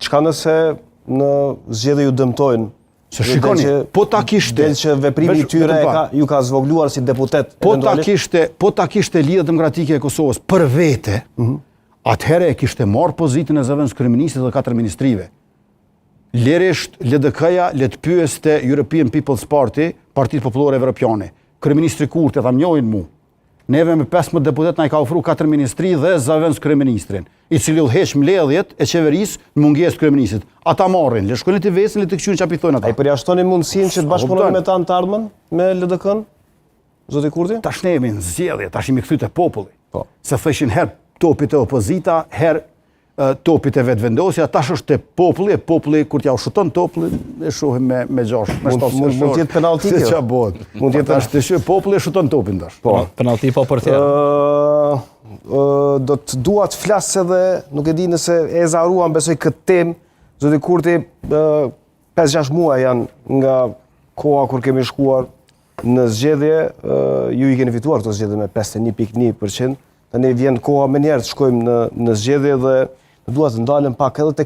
çka nëse në zgjedhje ju dëmtojnë? Se shikoni, po ta kishte... Del që veprimi i tyre ju ka zvogluar si deputet eventualisht? Po ta kishte Lidhja Demokratike e Kosovës për vete, atëherë e kishte marrë pozitën e zëvendës kryeministit dhe 4 ministrive. Lirisht LDK-ja le të pyeste European People's Party, Partitë Popullore Evropiane. Kryeministri Kurti ta njohin mu. Neve me 15 deputet na i ka ofruar 4 ministri dhe zëvendës kryeministrin, i cili udhëheq mbledhjet e qeverisë në mungesë të kryeministit. Ata marrin, le shkojnë të vesin, le të kthyen çapi thonë ata. Ai përjashtoni mundësinë që të bashkëpunojnë me ta në të ardhmen me LDK-n? Zoti Kurti? Tash ne jemi në zgjedhje, tash jemi kthy te populli. Po. Se thëshin herë topit e opozita, herë topit e vetëvendosja, tash është te populli kur t'ja ushuton topullin, e shohim me gjash. Mund të jetë penallti kjo. Se ç'a bëhet. Mund të jetë tash të shoh populli e shuton topin tash. Po, penallti po për thjerë. Do të dua të flas edhe, nuk e di nëse e zaruan besoj këtë temë, zoti Kurti, 5-6 muaj janë nga koha kur kemi shkuar në zgjedhje, ju i keni fituar këto zgjedhje me 51.1%. Tani vjen koha më njerë të shkojmë në zgjedhje dhe dua të ndalem pak edhe tek